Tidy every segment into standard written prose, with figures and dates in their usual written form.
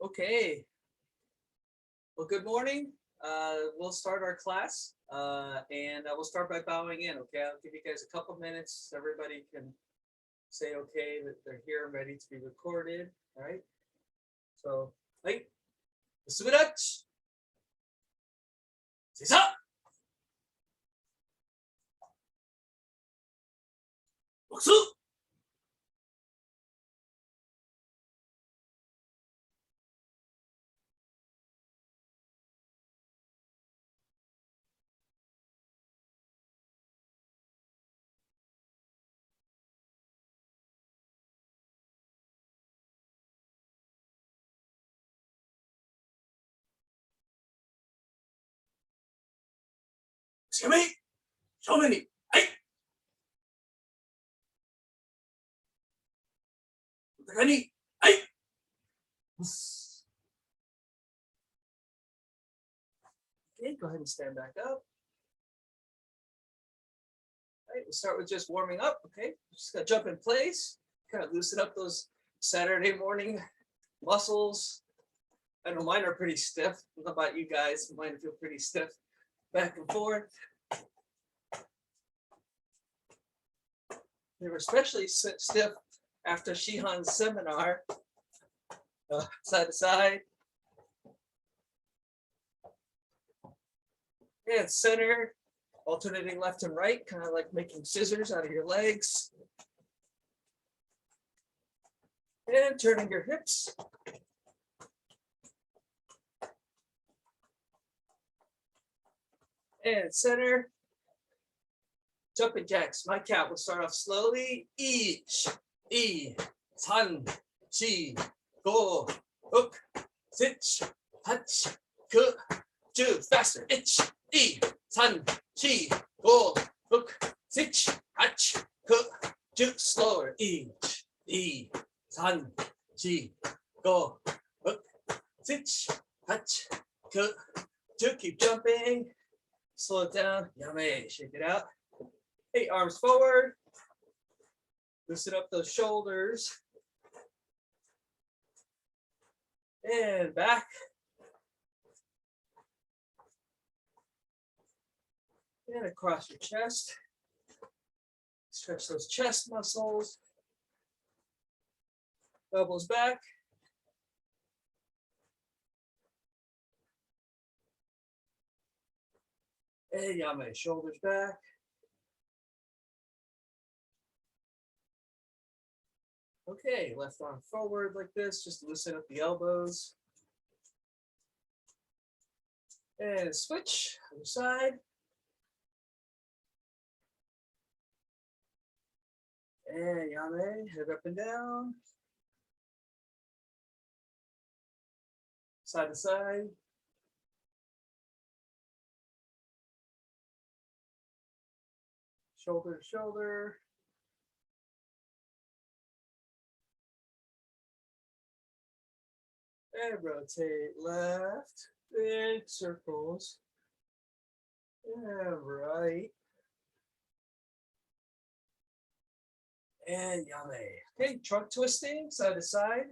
Okay. Well, good morning. We'll start our class, and we'll start by bowing in. Okay, I'll give you guys a couple minutes. So everybody can say okay that they're here and ready to be recorded. All right. So, hey, sumidachi, hiza, boxu. Shimei, shomen ni, hai, utaka ni, hai. Okay, go ahead and stand back up. All right, we'll start with just warming up. Okay, just gonna jump in place, kind of loosen up those Saturday morning muscles. I know mine are pretty stiff. I don't know about you guys. Mine feel pretty stiff, back and forth. They were especially stiff after Shihan's seminar. Side to side. And center, alternating left and right, kind of like making scissors out of your legs. And turning your hips. And center. Jumping jacks. My count will start off slowly. Each, san, chi, go, hook, six, hach, ku, two. Faster. Ich, san, chi, go, hook, six, hach, ku, two. Slower. Each, san, chi, go, hook, six, hach, ku, two. Keep jumping. Slow it down. Yame. Shake it out. Hey, arms forward. Loosen up those shoulders. And back. And across your chest. Stretch those chest muscles. Elbows back. And yame, shoulders back. Okay, left arm forward like this, just loosen up the elbows. And switch, other side. And yame, head up and down. Side to side. Shoulder to shoulder. And rotate left, big circles. And right. And yame. Okay, trunk twisting, side to side.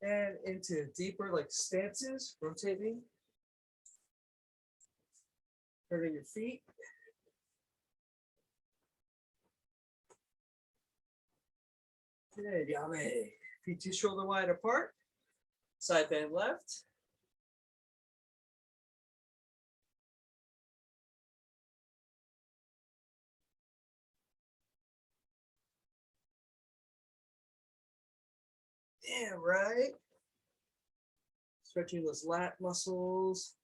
And into deeper like stances, rotating. Turning your feet. Good, yame. Feet too shoulder wide apart. Side bend left. Yeah, right. Stretching those lat muscles.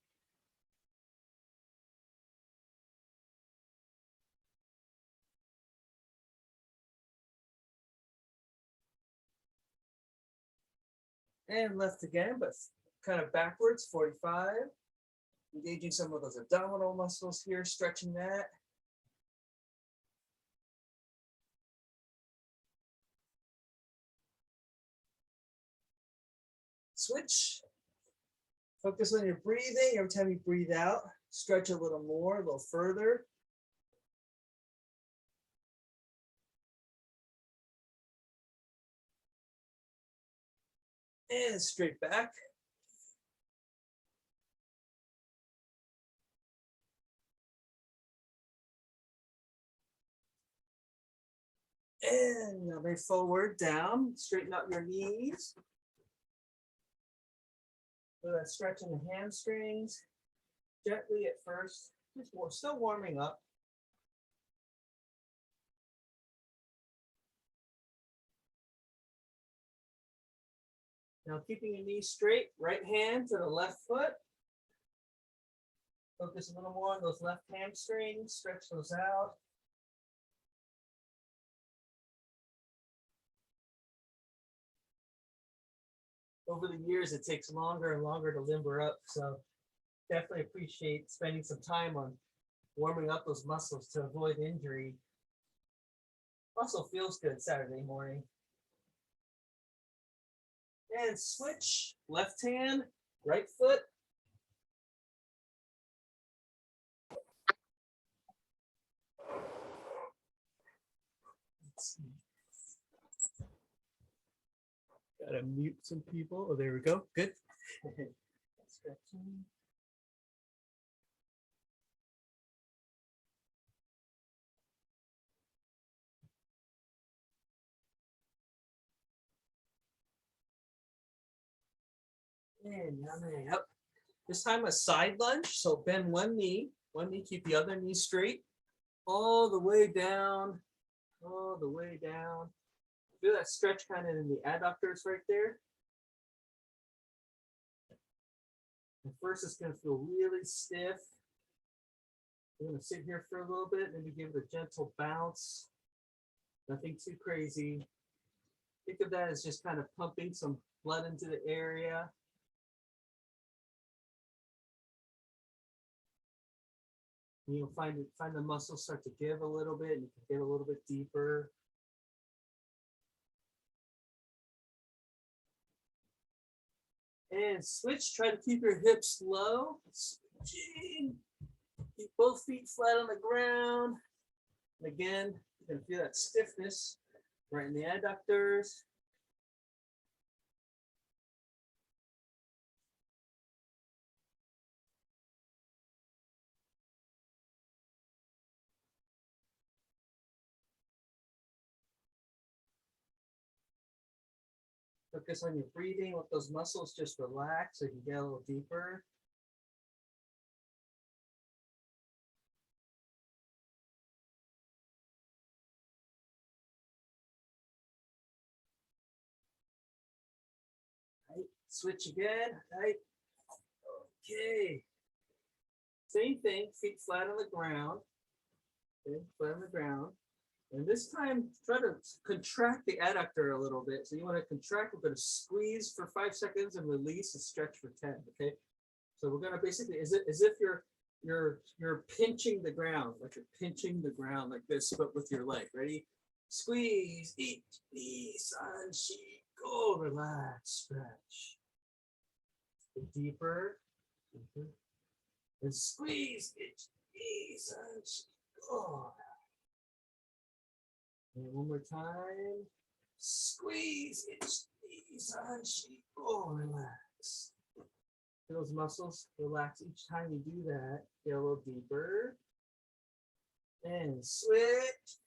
And left again, but kind of backwards, 45. Engaging some of those abdominal muscles here, stretching that. Switch. Focus on your breathing. Every time you breathe out, stretch a little more, a little further. And straight back. And now bring forward, down, straighten out your knees. So that stretching the hamstrings gently at first, just still warming up. Now keeping your knees straight, right hand to the left foot. Focus a little more on those left hamstrings, stretch those out. Over the years, it takes longer and longer to limber up, so definitely appreciate spending some time on warming up those muscles to avoid injury. Also feels good Saturday morning. And switch, left hand, right foot. Let's see. Gotta mute some people. Oh, there we go. Good. Stretching. And yummy. Up. This time a side lunge. So bend one knee, keep the other knee straight, all the way down, all the way down. Feel that stretch kind of in the adductors right there. And first it's going to feel really stiff. You're going to sit here for a little bit, maybe give it a gentle bounce. Nothing too crazy. Think of that as just kind of pumping some blood into the area. And you'll find the muscles start to give a little bit. You can get a little bit deeper. And switch, try to keep your hips low. Keep both feet flat on the ground. And again, you're gonna feel that stiffness right in the adductors. Focus on your breathing, let those muscles just relax so you can get a little deeper. Right. Switch again, right? Okay. Same thing, feet flat on the ground. Okay, flat on the ground. And this time, try to contract the adductor a little bit. So you want to contract, we're going to squeeze for 5 seconds and release and stretch for 10, okay? So we're going to basically, as if you're pinching the ground, like you're pinching the ground like this, but with your leg. Ready? Squeeze, eat, san, shi, go, relax, stretch. Deeper, deeper. And squeeze, eat, san, shi, go. And one more time. Squeeze, relax. Feel those muscles relax each time you do that. Get a little deeper. And switch.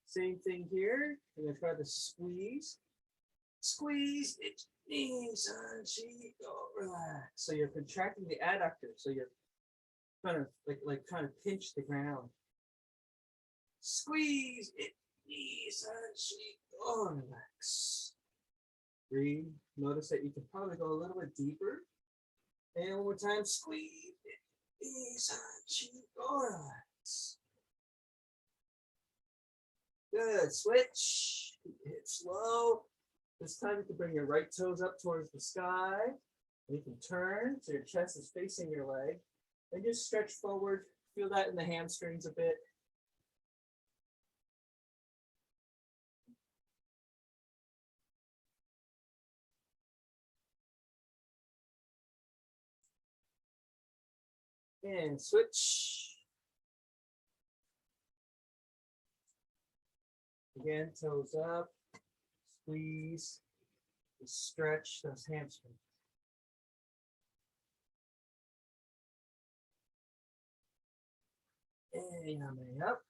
Same thing here. I'm going to try to squeeze. Squeeze, relax. So you're contracting the adductor. So you're kind of like trying to pinch the ground. Squeeze it, relax. Breathe. Notice that you can probably go a little bit deeper. And one more time, squeeze it, relax. Good. Switch. Hips low. This time you can bring your right toes up towards the sky. And you can turn so your chest is facing your leg. And just stretch forward. Feel that in the hamstrings a bit. And switch. Again, toes up, squeeze, stretch those hamstrings. And yame up.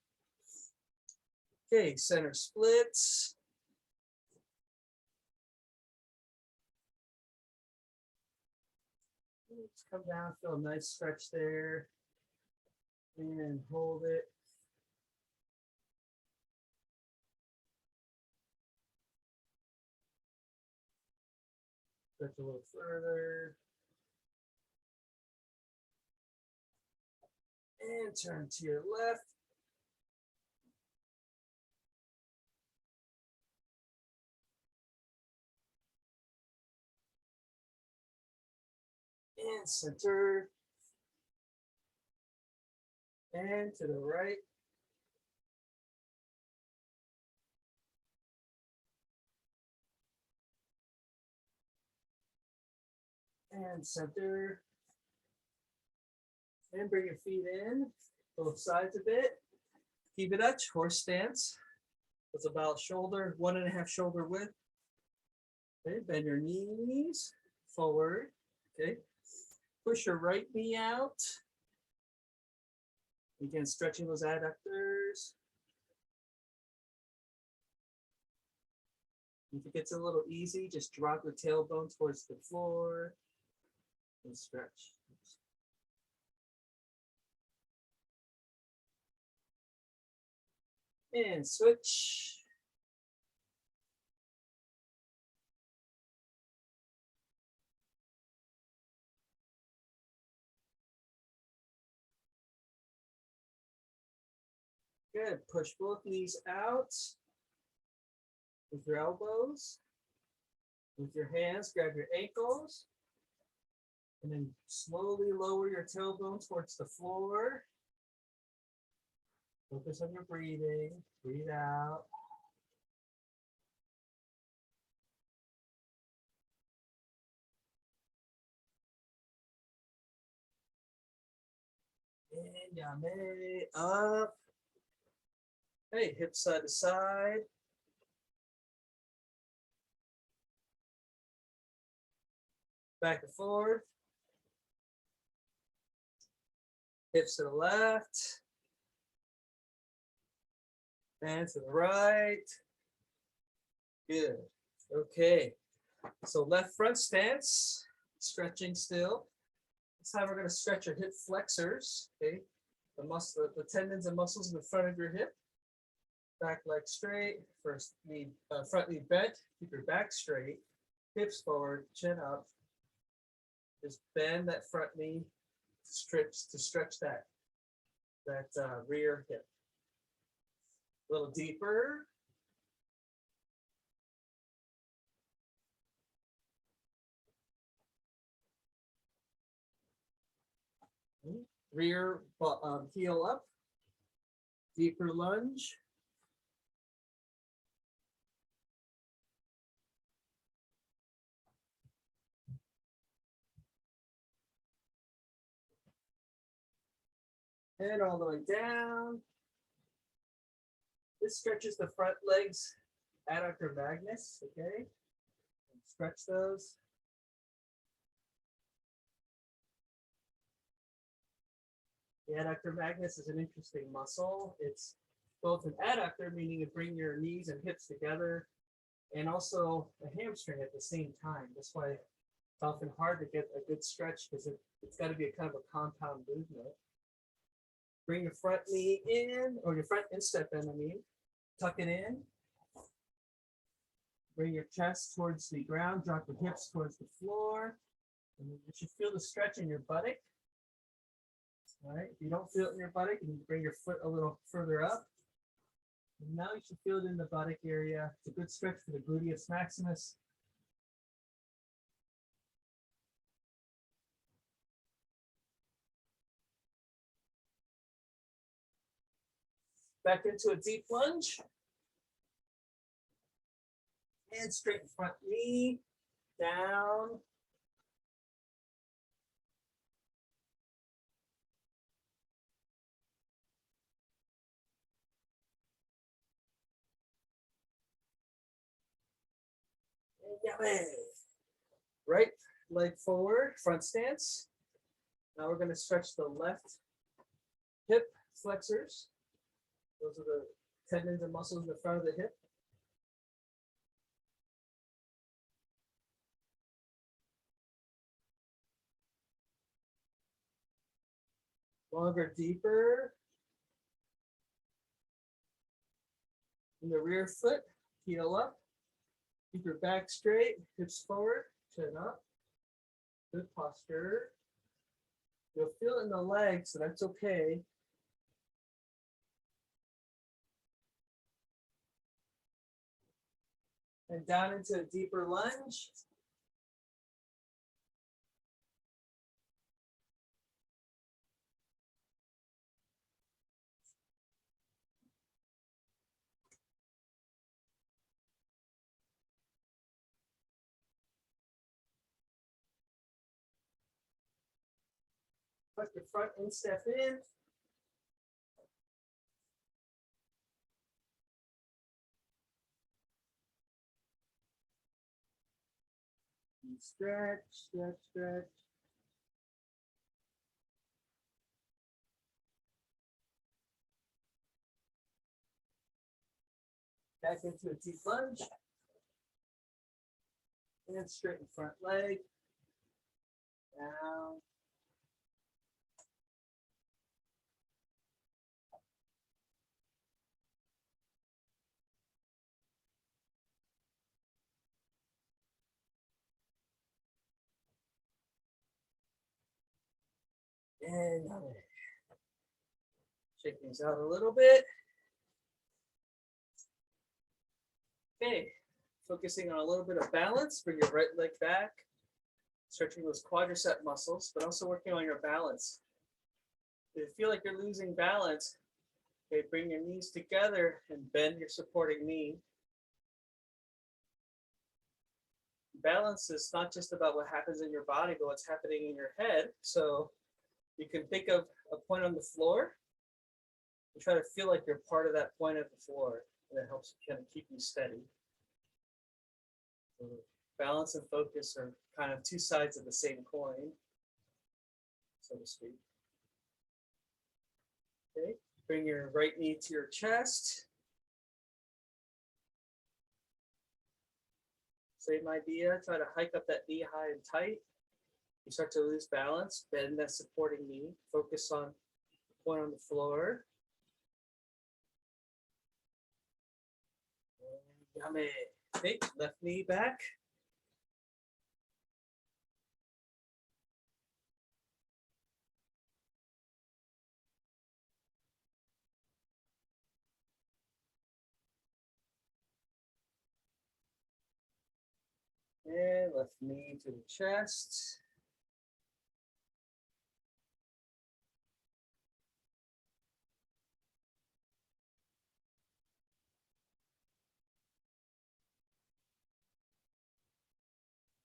Okay, center splits. Let's come down, feel a nice stretch there. And hold it. Stretch a little further. And turn to your left. And center. And to the right. And center. And bring your feet in, both sides a bit. Keep it up, horse stance. It's about shoulder, 1.5 shoulder width. Okay, bend your knees forward. Okay, push your right knee out. Again, stretching those adductors. If it gets a little easy, just drop your tailbone towards the floor and stretch. And switch. Good. Push both knees out with your elbows. With your hands, grab your ankles. And then slowly lower your tailbone towards the floor. Focus on your breathing. Breathe out. And yame up. Hey, hips side to side. Back and forth. Hips to the left. And to the right. Good. Okay. So left front stance, stretching still. This time we're going to stretch your hip flexors. Okay. The tendons and muscles in the front of your hip. Back leg straight. First knee, front knee bent. Keep your back straight. Hips forward, chin up. Just bend that front knee to stretch that rear hip. A little deeper. Rear heel up. Deeper lunge. And all the way down. This stretches the front legs, adductor magnus, okay? And stretch those. The adductor magnus is an interesting muscle. It's both an adductor, meaning you bring your knees and hips together, and also a hamstring at the same time. That's why it's often hard to get a good stretch because it's got to be a kind of a compound movement. Bring your front knee in, or your front instep in, tuck it in. Bring your chest towards the ground, drop your hips towards the floor. And you should feel the stretch in your buttock. All right, if you don't feel it in your buttock, you can bring your foot a little further up. And now you should feel it in the buttock area. It's a good stretch for the gluteus maximus. Back into a deep lunge. And straighten front knee, down. Yummy. Right leg forward, front stance. Now we're going to stretch the left hip flexors. Those are the tendons and muscles in the front of the hip. Longer, deeper. In the rear foot, heel up. Keep your back straight, hips forward, chin up. Good posture. You'll feel it in the legs, so that's okay. And down into a deeper lunge. Put your front instep in. And stretch, stretch, stretch. Back into a deep lunge. And straighten front leg. Down. And shake things out a little bit. Okay, focusing on a little bit of balance. Bring your right leg back. Stretching those quadricep muscles, but also working on your balance. If you feel like you're losing balance, okay, bring your knees together and bend your supporting knee. Balance is not just about what happens in your body, but what's happening in your head. So you can think of a point on the floor and try to feel like you're part of that point of the floor, and it helps kind of keep you steady. So balance and focus are kind of two sides of the same coin, so to speak. Okay, bring your right knee to your chest. Same idea, try to hike up that knee high and tight. You start to lose balance, bend that supporting knee, focus on the point on the floor. Yummy. Okay, left knee back. And left knee to the chest.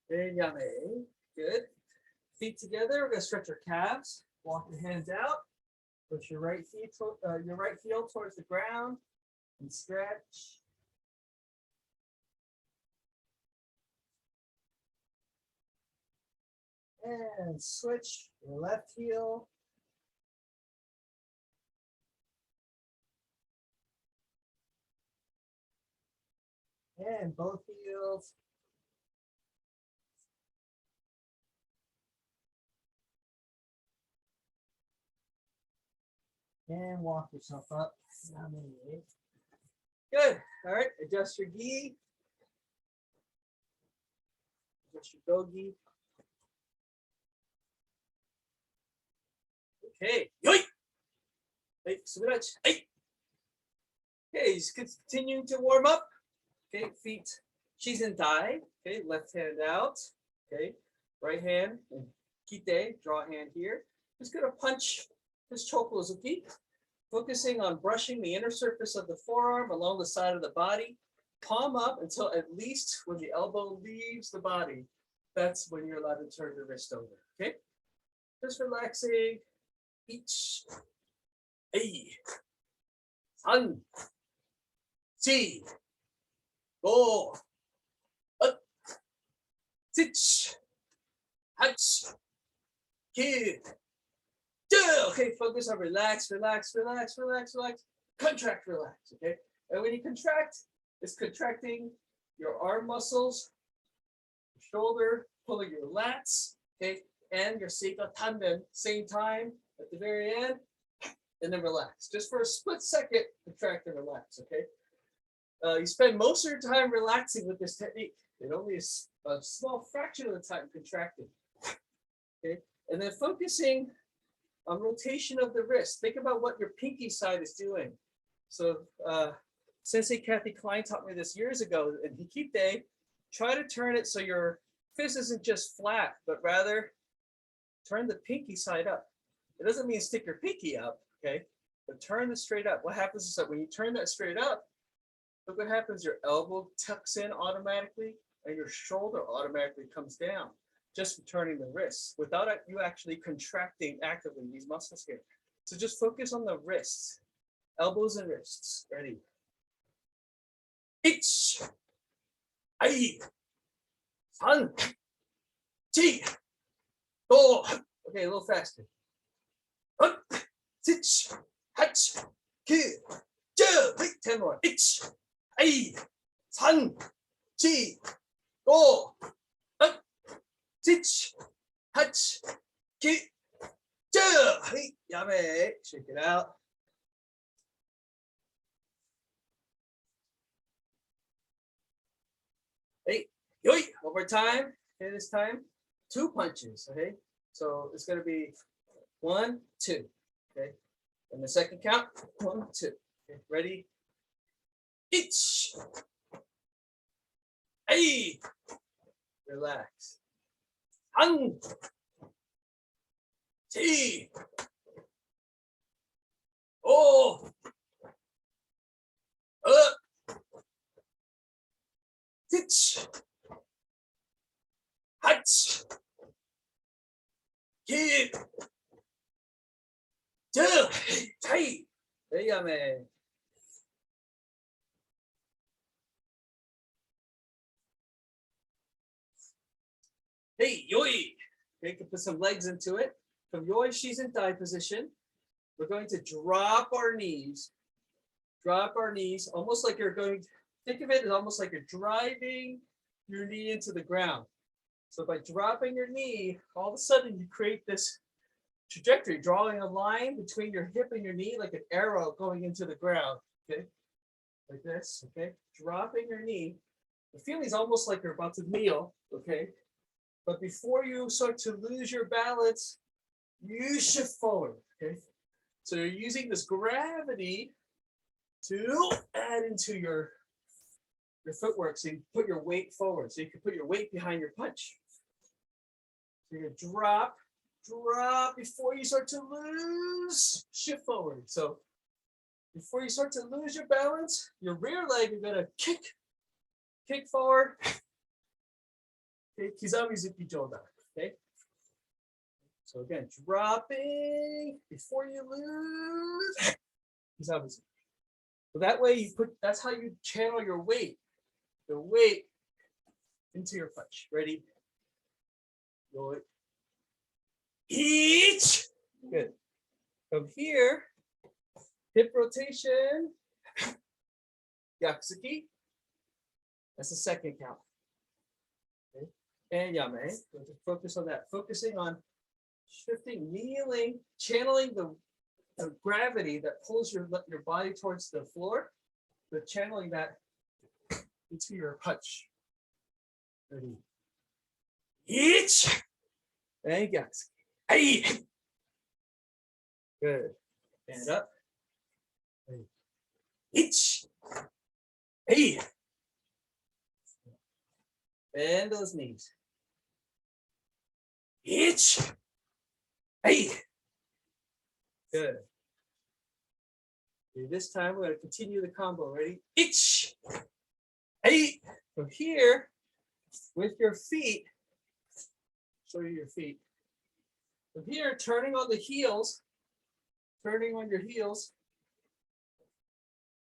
And yummy. Good. Feet together. We're going to stretch our calves. Walk your hands out. Push your right heel towards the ground and stretch. And switch your left heel. And both heels. And walk yourself up. Good. All right. Adjust your gi. Adjust your go gi. Okay. Yoi. Hey, hey. Okay, just continuing to warm up. Okay, feet Shizendai. Okay, left hand out. Okay, right hand and kite, draw a hand here. Just gonna punch this chokozuki, focusing on brushing the inner surface of the forearm along the side of the body, palm up until at least when the elbow leaves the body. That's when you're allowed to turn the wrist over. Okay, just relaxing. Each. Hey. San. Si. Go. Up. Sitch. Hutch. Kid. Do. Okay, focus on relax, relax, relax, relax, relax. Contract, relax. Okay. And when you contract, it's contracting your arm muscles, your shoulder, pulling your lats, okay, and your seiko tanden, same time at the very end, and then relax. Just for a split second, contract and relax, okay? You spend most of your time relaxing with this technique. It only is a small fraction of the time contracting, okay? And then focusing on rotation of the wrist. Think about what your pinky side is doing. So Sensei Kathy Klein taught me this years ago, and Hikite, try to turn it so your fist isn't just flat, but rather turn the pinky side up. It doesn't mean stick your pinky up, okay? But turn it straight up. What happens is that when you turn that straight up, look what happens. Your elbow tucks in automatically, and your shoulder automatically comes down, just from turning the wrists, without you actually contracting actively these muscles here. So just focus on the wrists, elbows and wrists. Ready? Ich, ai, san, chi, do. Okay, a little faster. 6, 8, 9, 10. 10 more. 1, 2, 3, 4, 5, 6, 8, 9, 10. Yummy. Shake it out. Hey, yoi. One more time. Okay, this time, 2 punches. Okay, so it's going to be 1, 2. Okay, and the second count, 1, 2. Okay, ready? Ich. Hey. Relax. Han. Chi. Oh. Sitch. Hutch. Kid. Two. Hey. Dígame. Hey, yoi. Okay, you can put some legs into it. From yoi shizen position, we're going to drop our knees. Drop our knees, almost like you're going to, think of it as almost like you're driving your knee into the ground. So by dropping your knee, all of a sudden you create this trajectory, drawing a line between your hip and your knee like an arrow going into the ground, okay? Like this, okay? Dropping your knee. The feeling is almost like you're about to kneel, okay? But before you start to lose your balance, you shift forward, okay? So you're using this gravity to add into your footwork. So you put your weight forward. So you can put your weight behind your punch. So you're gonna drop before you start to lose, shift forward. So before you start to lose your balance, your rear leg, you're gonna kick forward. Okay, kizami zuki jodan, okay? So again, dropping before you lose, kizami zuki. So that way you put, that's how you channel your weight, the weight into your punch. Ready? Go it. Each. Good. From here, hip rotation, yakusuki. That's the second count. Okay. And yame. Focus on that. Focusing on shifting, kneeling, channeling the gravity that pulls your body towards the floor, but channeling that into your punch. Ready? Each. And yakusuki. Hey. Good. Stand up. Each. Hey. Bend those knees. Each. Hey. Good. Okay, this time we're going to continue the combo. Ready? Each. Hey. From here, with your feet, show you your feet. From here, turning on the heels, turning on your heels,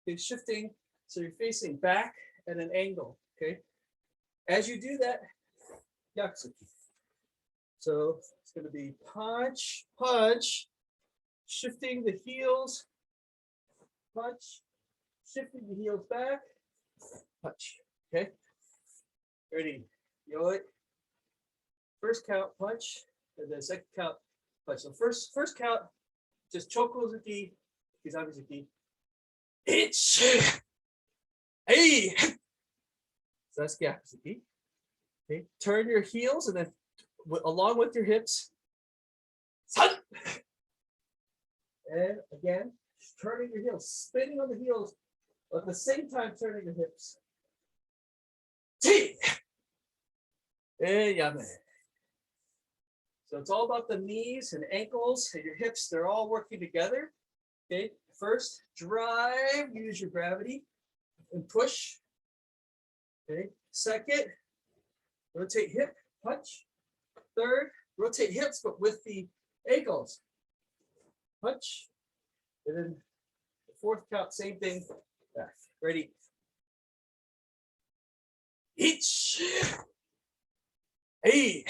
okay, shifting so you're facing back at an angle, okay? As you do that, Yakuzuki. So it's going to be punch, punch, shifting the heels, punch, shifting the heels back, punch. Okay. Ready? Yoi. First count, punch, and then second count, punch. So first count, just chokozuki, kizamuzuki. Itch. Hey. So that's Yakuzuki. Okay. Turn your heels and then along with your hips. Sun. And again, turning your heels, spinning on the heels, at the same time turning your hips. T. And yame. So it's all about the knees and ankles and your hips. They're all working together. Okay. First, drive, use your gravity and push. Okay. Second, rotate hip, punch. Third, rotate hips, but with the ankles. Punch. And then the fourth count, same thing. Back. Ready? Each. Hey.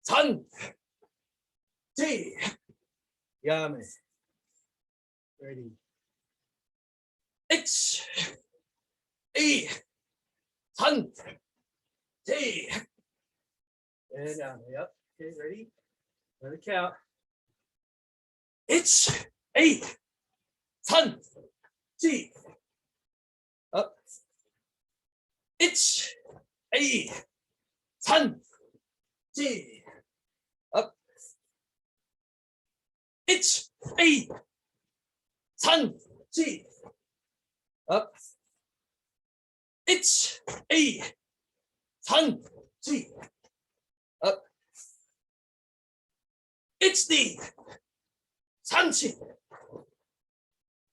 Sun. T. Yame. Ready. H. E. Sun. T. And yame. Yep. Okay, ready? Another count. H. E. Sun. T. Up. H. E. Sun. T. Up. H. E. Sun. T. Up. H. E. Sun. T. Up. H. D. Sun. T.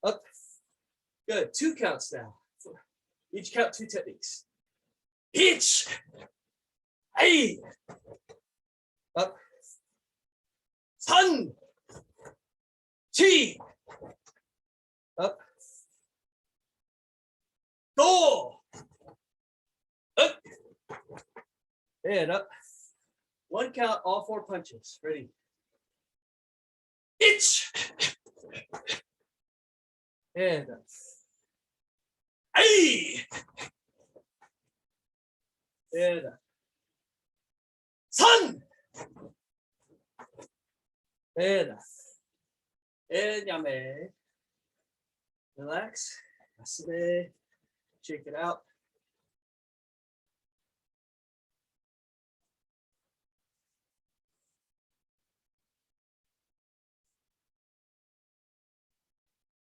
Up. Good. 2 counts now. Each count 2 techniques. H. A. Up. Sun. T. Up. Go. Up. And up. 1 count, all 4 punches. Ready? Itch. And up. Hey. And up. Sun. And up. And yame. Relax. Asube. Shake it out.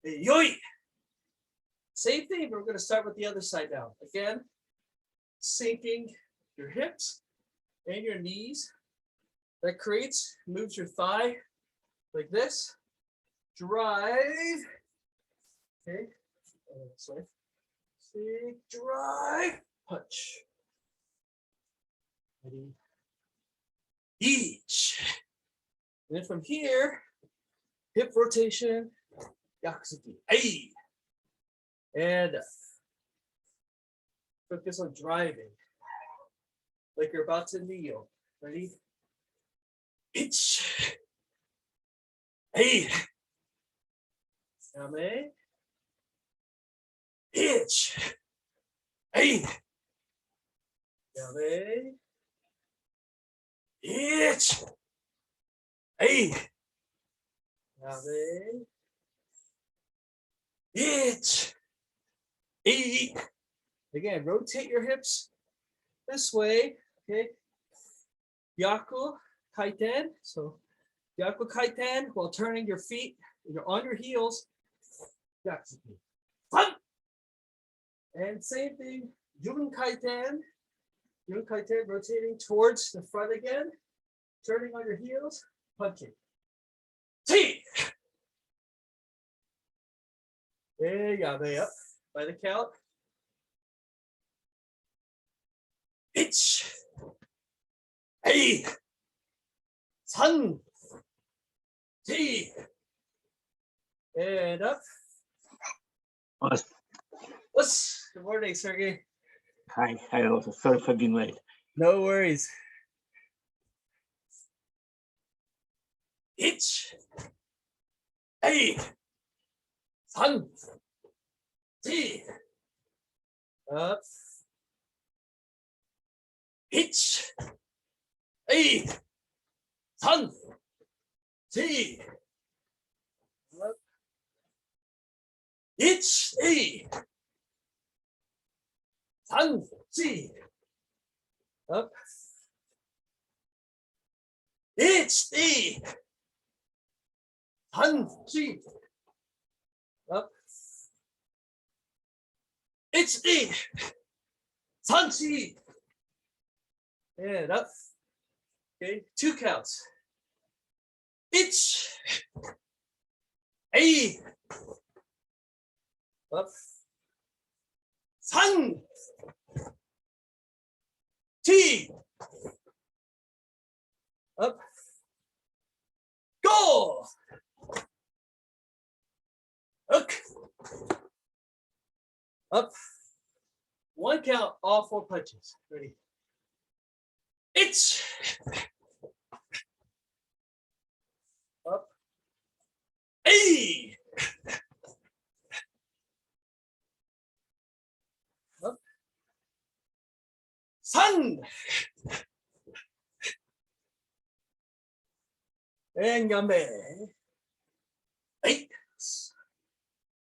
Yoi. Same thing, but we're going to start with the other side now. Again, sinking your hips and your knees. That moves your thigh like this. Drive. Okay. Sorry. Sink, drive, punch. Ready. Each. And then from here, hip rotation. Yakuzuki. Hey. And focus on driving. Like you're about to kneel. Ready? Itch. Hey. Yame. Itch. Hey. Yame. Itch. Hey. Yame. Itch. Hey. Again, rotate your hips this way. Okay. Yaku kaiten. So yaku kaiten while turning your feet. You're on your heels. Yakuzuki. Fun. And same thing. Jun kaiten. Jun kaiten, rotating towards the front again. Turning on your heels. Punching. T. There you go. Up by the count. Itch. Hey. Sun. T. And up. What's good morning, Sergey. Hi, also sorry for being late. No worries. 1、2、3、4、up. 1、2、3、4、up. 1、2、3、4、up. 1、2、3、4、up. 1、2、3、4, and up. Okay, 2 counts. 1、2、up. 3、4, up. Go. Hook. Up. 1 count, all 4 punches. Ready? 1. Up. 8. Up. 3. And gambe. 8.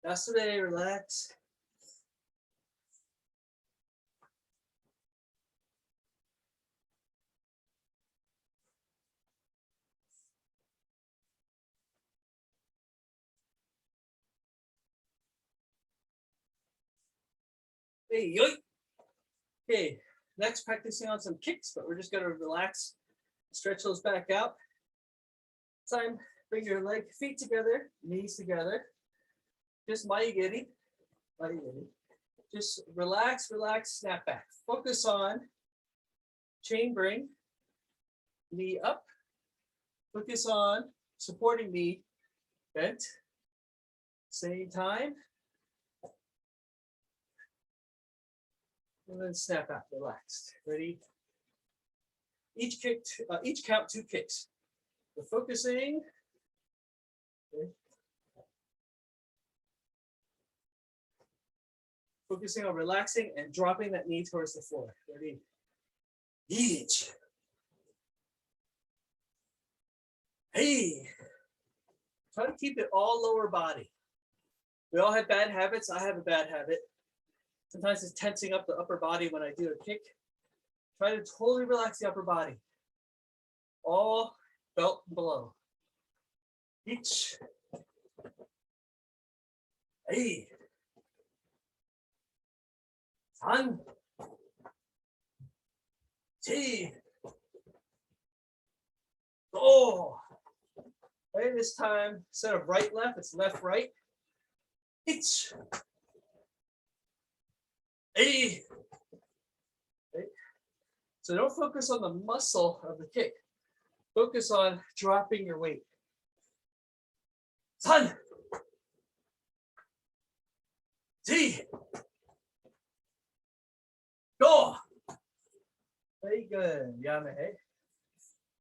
Yesterday, relax. Hey, yoink. Okay, next practicing on some kicks, but we're just gonna relax, stretch those back out. Time, bring your feet together, knees together. Just maigiri. Just relax, relax, snap back. Focus on chain bring, knee up. Focus on supporting knee bent. Same time. And then snap out, relaxed. Ready? Each count 2 kicks. We're focusing. Okay. Focusing on relaxing and dropping that knee towards the floor. Ready? Each. Hey. Try to keep it all lower body. We all have bad habits. I have a bad habit. Sometimes it's tensing up the upper body when I do a kick. Try to totally relax the upper body. All belt below. Each. Hey. 3. 4. Go. Okay, this time, instead of right, left, it's left, right. Each. 8. Okay. So don't focus on the muscle of the kick. Focus on dropping your weight. 3. 4. Go. Very good. Yame.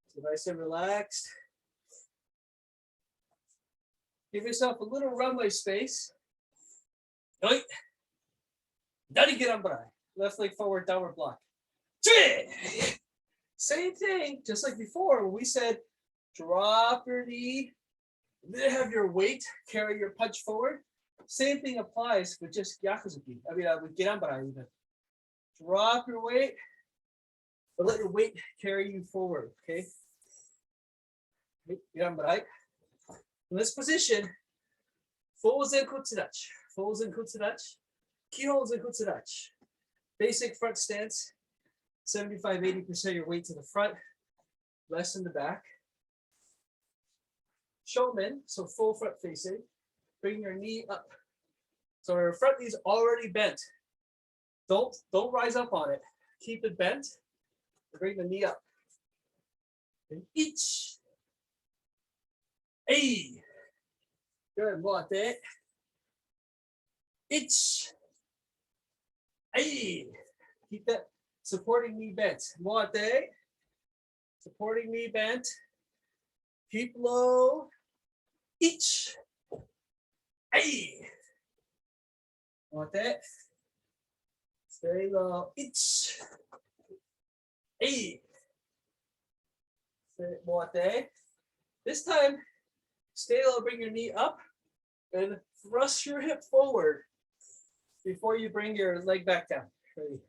So nice and relaxed. Give yourself a little runway space. Yoink. Left leg forward, downward block. Same thing, just like before, when we said drop your knee, then have your weight carry your punch forward. Same thing applies with just Yakuzuki. With Girambara even. Drop your weight, but let your weight carry you forward, okay? Girambara. In this position, full zenkotsudachi, full zenkotsudachi, kihon zenkotsudachi. Basic front stance, 75-80% of your weight to the front, less in the back. Shomen, so full front facing. Bring your knee up. So your front knee's already bent. Don't rise up on it. Keep it bent. Bring the knee up. And each. Hey. Good, more it. Each. Hey. Keep that Supporting knee bent. Moate. Supporting knee bent. Keep low. Each. Hey. Moate. Stay low. Each. Hey. Moate. This time, stay low, bring your knee up and thrust your hip forward before you bring your leg back down. Ready?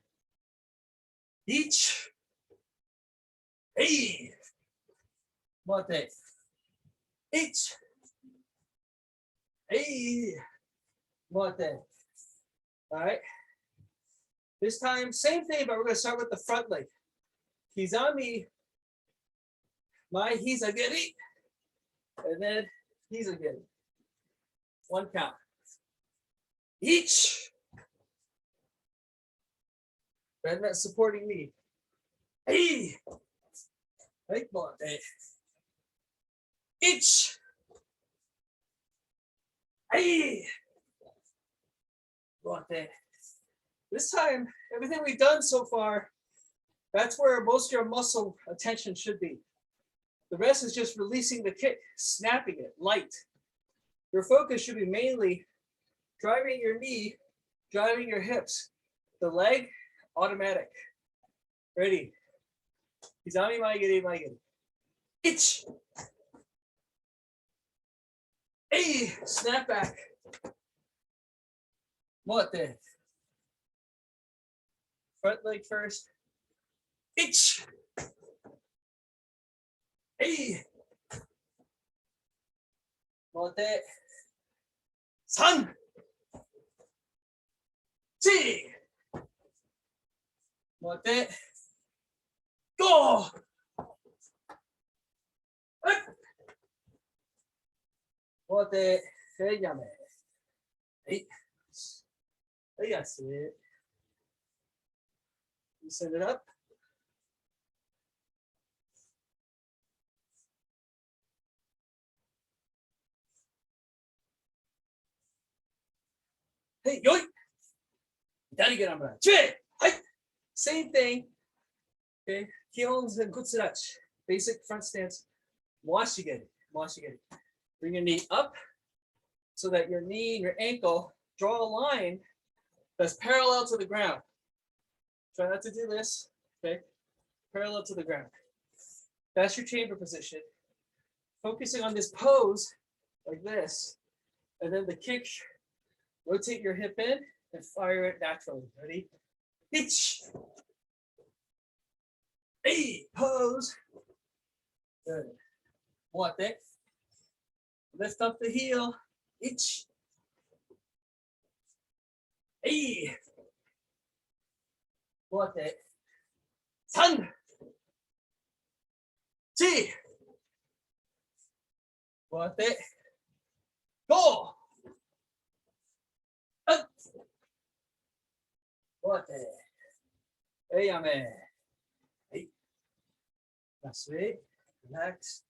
Each. Hey. Moate. Each. Hey. Moate. All right. This time, same thing, but we're going to start with the front leg. Kizami. My hiza geri. And then hiza geri. One count. Each. Bend that supporting knee. Hey. Right, Moate. Each. Hey. Moate. This time, everything we've done so far, that's where most of your muscle attention should be. The rest is just releasing the kick, snapping it, light. Your focus should be mainly driving your knee, driving your hips. The leg, automatic. Ready? Kizami maigiri maigiri. Itch. Hey, snap back. Mote. Front leg first. Itch. Hey. Mote. San. Chi. Mote. Go. Mote. Hey, yame. Hey. Hey, that's it. You send it up. Hey, yoi. Same thing. Okay. Kihon's and kutsurachi. Basic front stance. Washigeri. Washigeri. Bring your knee up so that your knee and your ankle draw a line that's parallel to the ground. Try not to do this. Okay. Parallel to the ground. That's your chamber position. Focusing on this pose like this. And then the kick. Rotate your hip in and fire it naturally. Ready? Itch. Hey, pose. Good. What that? Lift up the heel. Itch. Hey. What that? San. Chi. What that? Go. What the? Hey, yame. Hey. That's it. Relax.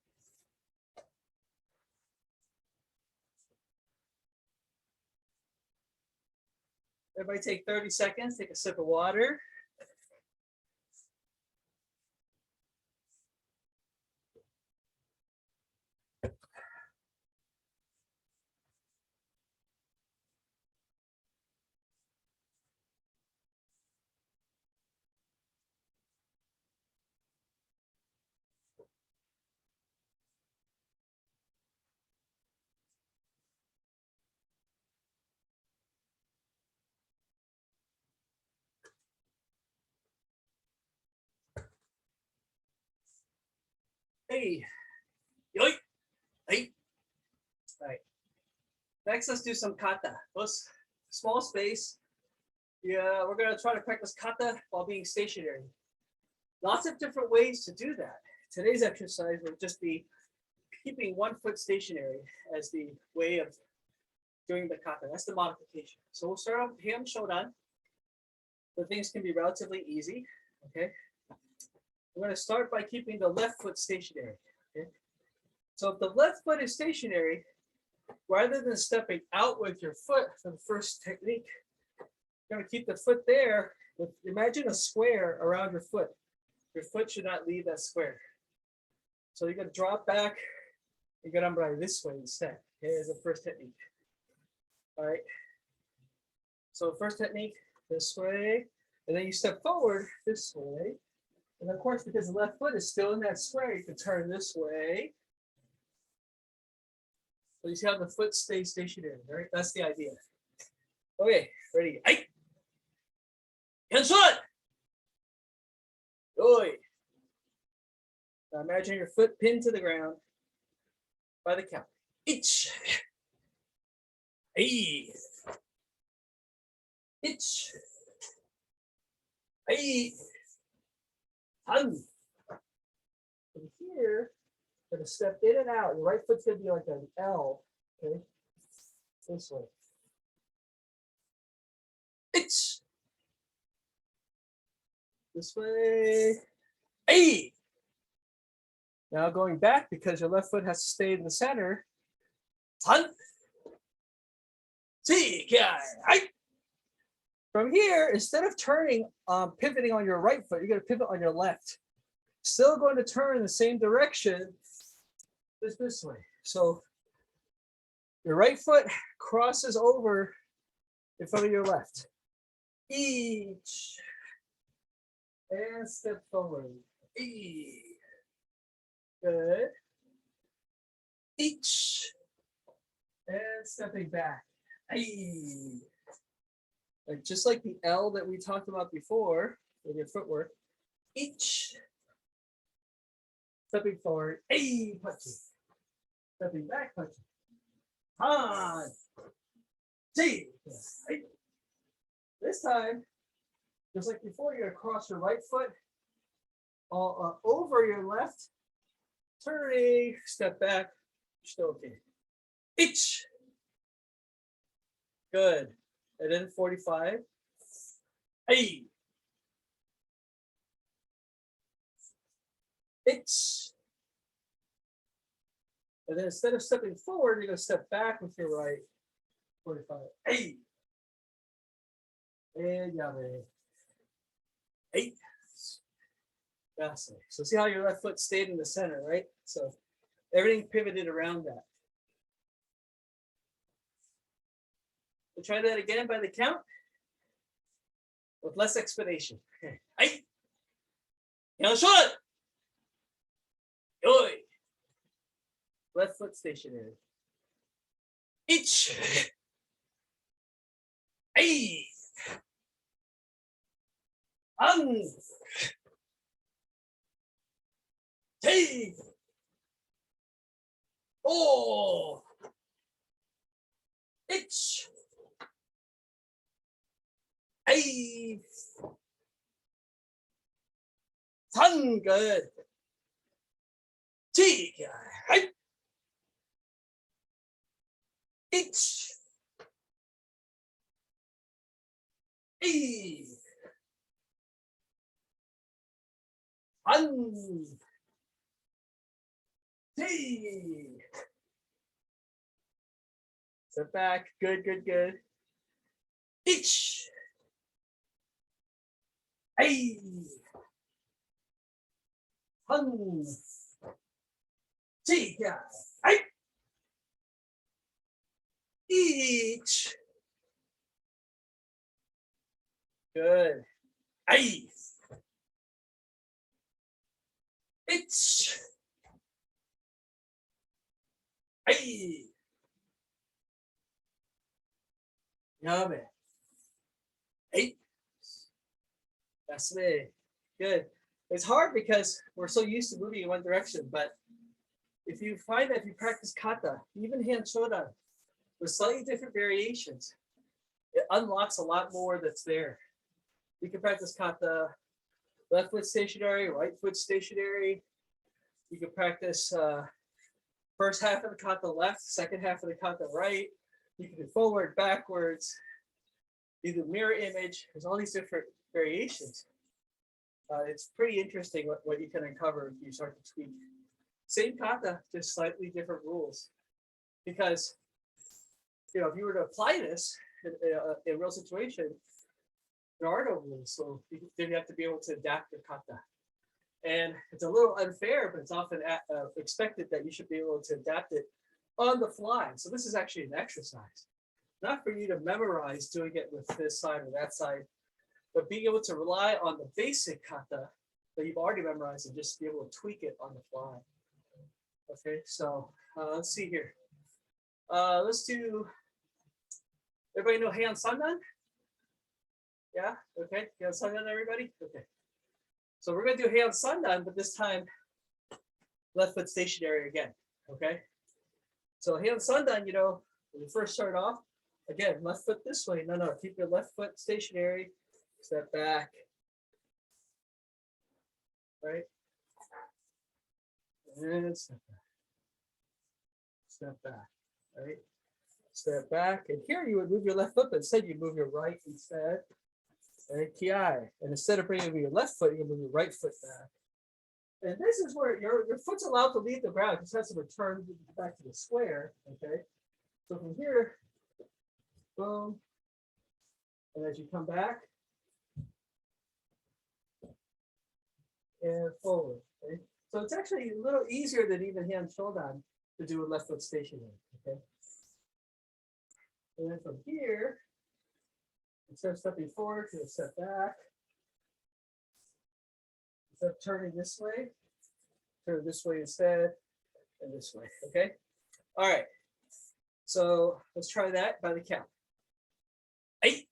Everybody take 30 seconds, take a sip of water. Hey, yoy, hey, all right. Next, let's do some kata. Let's small space. Yeah, we're gonna try to practice kata while being stationary. Lots of different ways to do that. Today's exercise will just be keeping one foot stationary as the way of doing the kata. That's the modification. So we'll start off with Heian Shodan. The things can be relatively easy. Okay. We're going to start by keeping the left foot stationary. Okay. So if the left foot is stationary, rather than stepping out with your foot for the first technique, you're going to keep the foot there Imagine a square around your foot. Your foot should not leave that square. So you're going to drop back. You're going to umbrella this way instead. Here's the first technique. All right. So first technique, this way. And then you step forward this way. And of course, because the left foot is still in that square, you can turn this way. So you see how the foot stays stationary, right? That's the idea. Okay, ready? Hey! Hands on! Oi! Now imagine your foot pinned to the ground by the count. Ich! Hey! Ich! Hey! Hun! From here, you're gonna step in and out. Your right foot's gonna be like an L, okay? This way. It's this way. Hey! Now going back because your left foot has to stay in the center. Hun! See, from here, instead of turning, pivoting on your right foot, you're going to pivot on your left. Still going to turn in the same direction, this way. So your right foot crosses over in front of your left. Each. And step forward. Good. Each. And stepping back. Like just like the L that we talked about before with your footwork. Each. Stepping forward. Punching. Stepping back, punching. Han. See. This time, just like before, you're gonna cross your right foot all over your left. Turning, step back, still okay. Each. Good. And then 45. Hey. It's. And then instead of stepping forward, you're going to step back with your right. 45. Hey. And yame. Hey. That's it. So see how your left foot stayed in the center, right? So everything pivoted around that. We'll try that again by the count with less explanation. Hey. Heian Shodan Heian. Left foot stationary. Ich. Hey. An. Hey. Oh. Ich. Hey. Sun. Good. T. Hey. Ich. E. An. T. Step back. Good, good, good. Ich. Hey. Hun. T. Hey. Each. Good. Hey. It's. Hey. Yummy. Hey. That's me. Good. It's hard because we're so used to moving in one direction, but if you find that if you practice kata, even Heian Shodan, with slightly different variations, it unlocks a lot more that's there. You can practice kata, left foot stationary, right foot stationary. You can practice first half of the kata left, second half of the kata right. You can do forward, backwards. You do mirror image. There's all these different variations. It's pretty interesting what you can uncover if you start to tweak. Same kata, just slightly different rules. Because, you know, if you were to apply this in a real situation, there are no rules, so then you have to be able to adapt your kata. And it's a little unfair, but it's often expected that you should be able to adapt it on the fly. So this is actually an exercise, not for you to memorize doing it with this side or that side, but being able to rely on the basic kata that you've already memorized and just be able to tweak it on the fly. Okay, so let's see here. Let's do, everybody know Heian Sandan? Yeah, okay, Heian Sandan, everybody? Okay. So we're gonna do Heian Sandan, but this time, left foot stationary again, okay? So Heian Sandan, you know, when you first start off, again, left foot this way. No, keep your left foot stationary, step back, right? And step back. Step back, right? Step back. And here you would move your left foot, but instead you move your right instead. Right? Ki. And instead of bringing your left foot, you move your right foot back. And this is where your foot's allowed to leave the ground. It just has to return back to the square. Okay. So from here, boom. And as you come back, and forward. Okay? So it's actually a little easier than even Heian Shodan to do a left foot stationary. Okay. And then from here, instead of stepping forward, you'll step back. Instead of turning this way, turn this way instead, and this way. Okay. All right. So let's try that by the count. 8.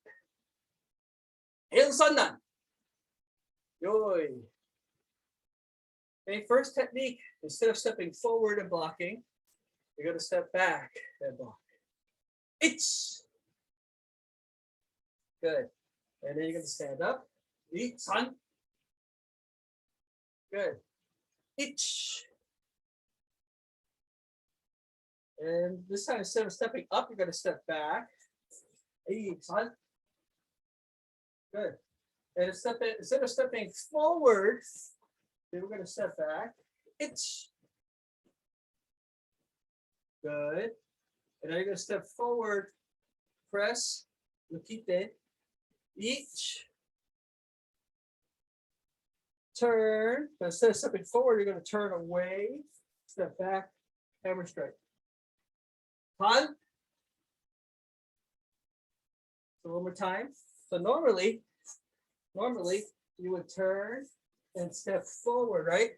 Heian Sandan. Yoi. Okay, first technique, instead of stepping forward and blocking, you're going to step back and block. It's good. And then you're going to stand up. San. Good. Ich. And this time, instead of stepping up, you're going to step back. San. Good. And instead of stepping forward, then we're going to step back. It's good. And now you're going to step forward, press, lukite, each, turn. But instead of stepping forward, you're going to turn away, step back, hammer strike. Han. So one more time. So normally you would turn and step forward, right?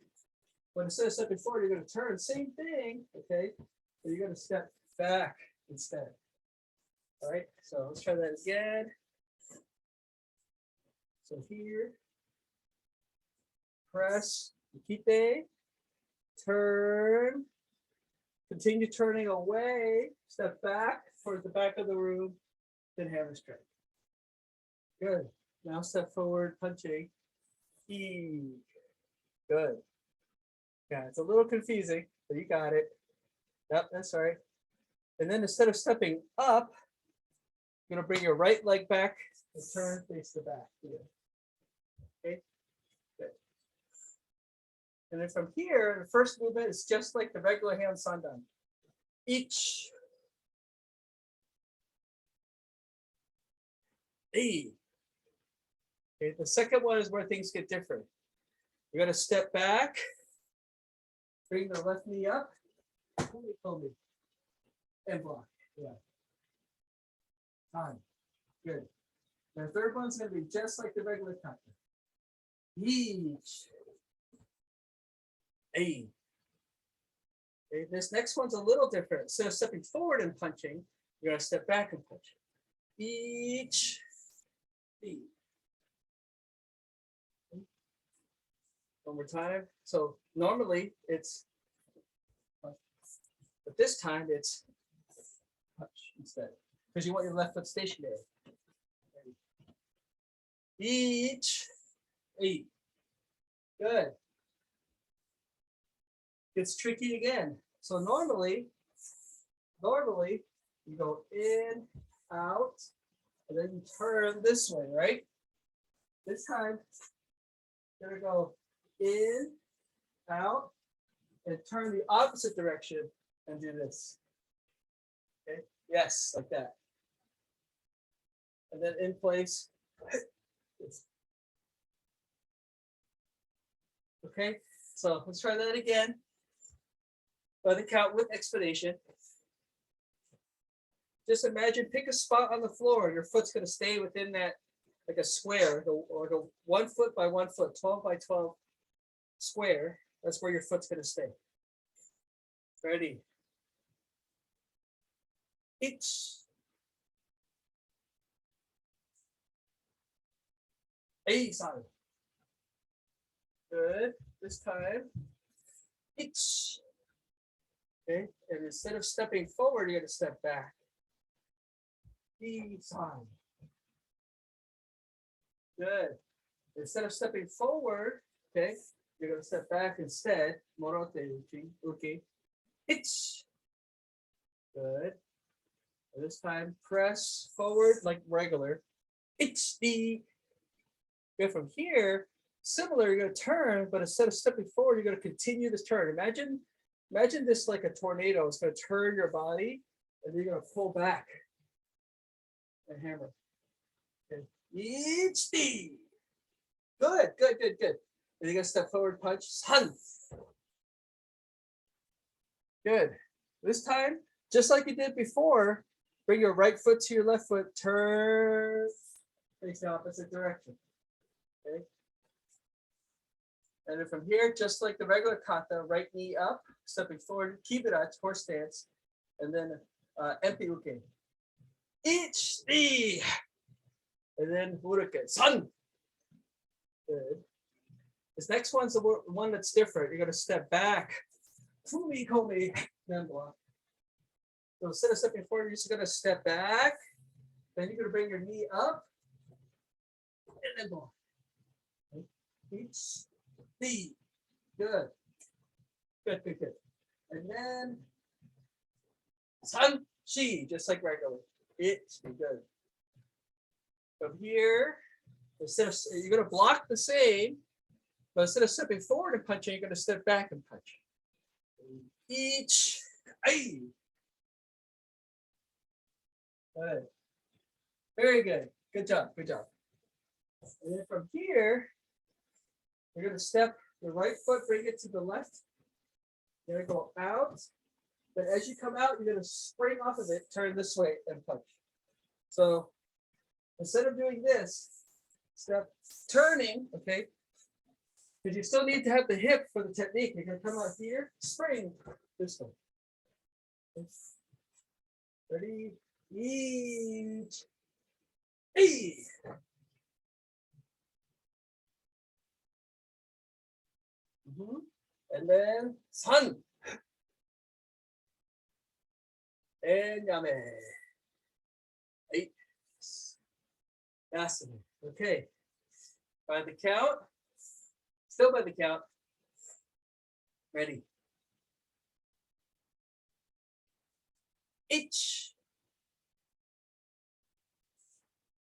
But instead of stepping forward, you're going to turn. Same thing, okay? But you're going to step back instead. All right, so let's try that again. So here, press, kite, turn, continue turning away, step back towards the back of the room, then hammer strike. Good. Now step forward, punching. Good. Yeah, it's a little confusing, but you got it. Yep, that's right. And then instead of stepping up, you're going to bring your right leg back and turn face the back. Here. Okay, good. And then from here, the first movement is just like the regular Heian Sandan. Each. Okay, the second one is where things get different. You're going to step back, bring the left knee up, and block. Yeah. Time. Good. The third one's going to be just like the regular kata. Each. A. Okay, this next one's a little different. Instead of stepping forward and punching, you're going to step back and punch. Each. B. One more time. So normally it's, but this time it's punch instead, because you want your left foot stationary. Each. 8. Good. It's tricky again. So normally you go in, out, and then you turn this way, right? This time, you're gonna go in, out, and turn the opposite direction and do this. Okay, yes, like that. And then in place, Okay, so let's try that again. By the count with explanation. Just imagine, pick a spot on the floor. Your foot's going to stay within that, like a square, or the 1 foot by 1 foot, 12 by 12 square. That's where your foot's going to stay. Ready? Each. Sorry. Good. This time. Each. Okay. And instead of stepping forward, you're going to step back. Side. Good. Instead of stepping forward, okay, you're going to step back instead. Morote uchi. Okay. Itch. Good. And this time, press forward like regular. Itch. Go from here. Similar, you're going to turn, but instead of stepping forward, you're going to continue this turn. Imagine this like a tornado. It's going to turn your body, and you're going to pull back. And hammer. Okay. Good. And you're gonna step forward, punch. Sun. Good. This time, just like you did before, bring your right foot to your left foot, turn, face the opposite direction. Okay. And then from here, just like the regular kata, right knee up, stepping forward, kibira, horse stance, and then empty uke. Each knee, and then Budokan. Sun. Good. This next one's the one that's different. You're going to step back. Fumi komi, then block. So instead of stepping forward, you're just going to step back. Then you're going to bring your knee up, and then block. Each knee. Good. And then Sun Shi, just like regular. It's good. From here, instead of, you're going to block the same, but instead of stepping forward and punching, you're going to step back and punch. Each. Ay. Good. Very good. Good job. And then from here, you're going to step the right foot, bring it to the left. You're going to go out. But as you come out, you're going to spring off of it, turn this way and punch. So instead of doing this, step turning, okay? Because you still need to have the hip for the technique. You're going to come out here, spring this way. Ready? Each. E. And then Sun. And Yame. 8. Asana. Okay. By the count. Still by the count. Ready. H.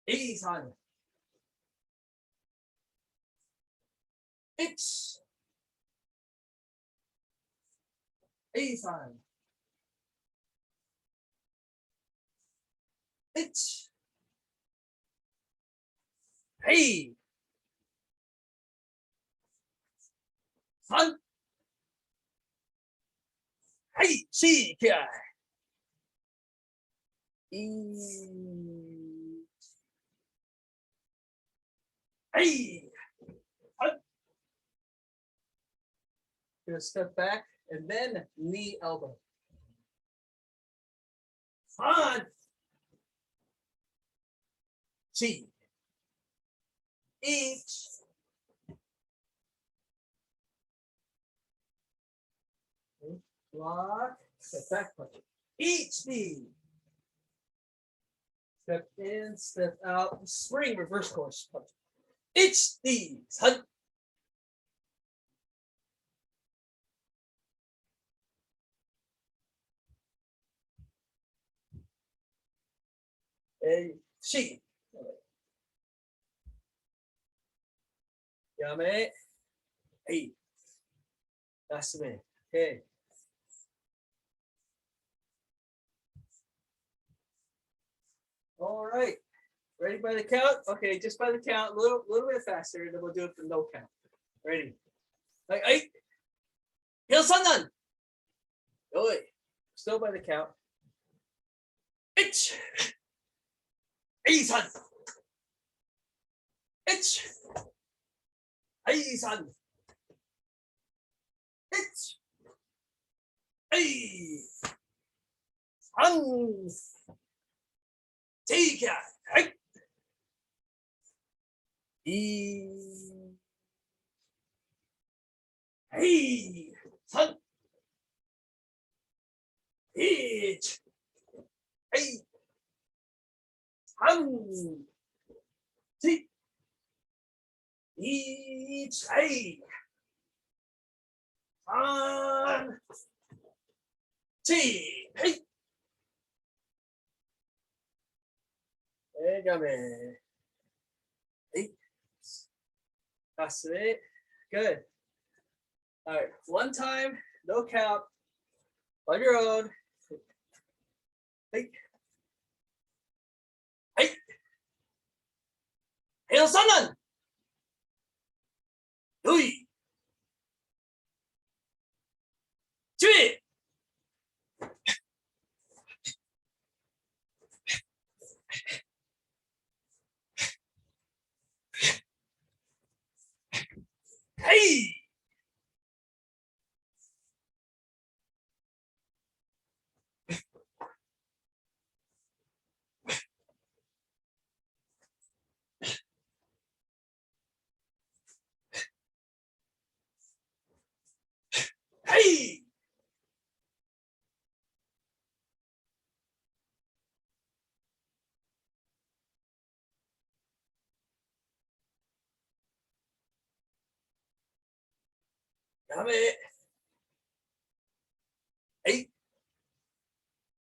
Asana. H. Asana. H. Hey. Sun. Hey. She. Kia. Hey. Gonna step back and then knee elbow. Fun. Chi. Each. Block. Step back punch. Each knee. Step in, step out. Spring reverse course punch. Each knee. Sun. She. Yame. Hey. That's me. Okay. All right. Ready by the count? Okay, just by the count, a little bit faster, and then we'll do it for no count. Ready? Like, Heian Sandan. Still by the count. It's Heisan. It's Heisan. It's Heisan. Take it. Hey. Hey. Son. H. Hey. Son. T. H. Hey. Son. T. Hey. Hey. Hey. That's it. Good. All right. One time, no count. On your own. Hey. Hey. Heian Sandan. Yoi. Chui. Hey. Hey. Got it. Hey.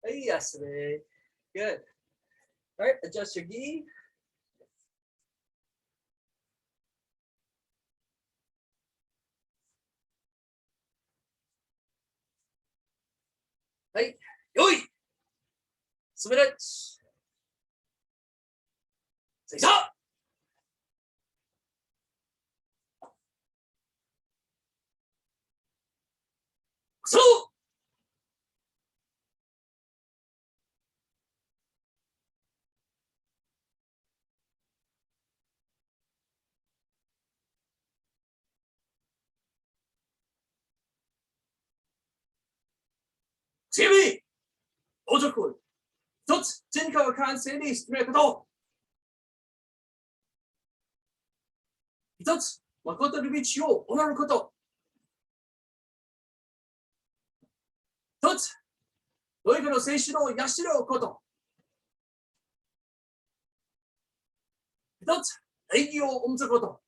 Hey, yesterday. Good. All right, adjust your gi. Hey. Yoi. Submit it. Say stop. So. CB! 到着行為。一つ、人家が完成に進めること。一つ、誠の道を行うこと。一つ、どいかの選手の養うこと。一つ、礼儀を重ずること。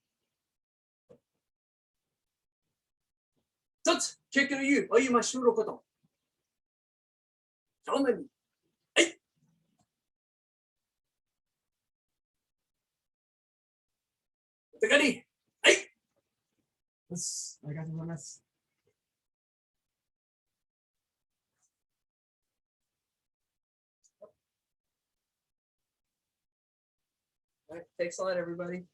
一つ、結局の言う歩ましゅること。正面に。はい。お手狩り。はい。よし、ありがとうございます。All right, thanks a lot, everybody.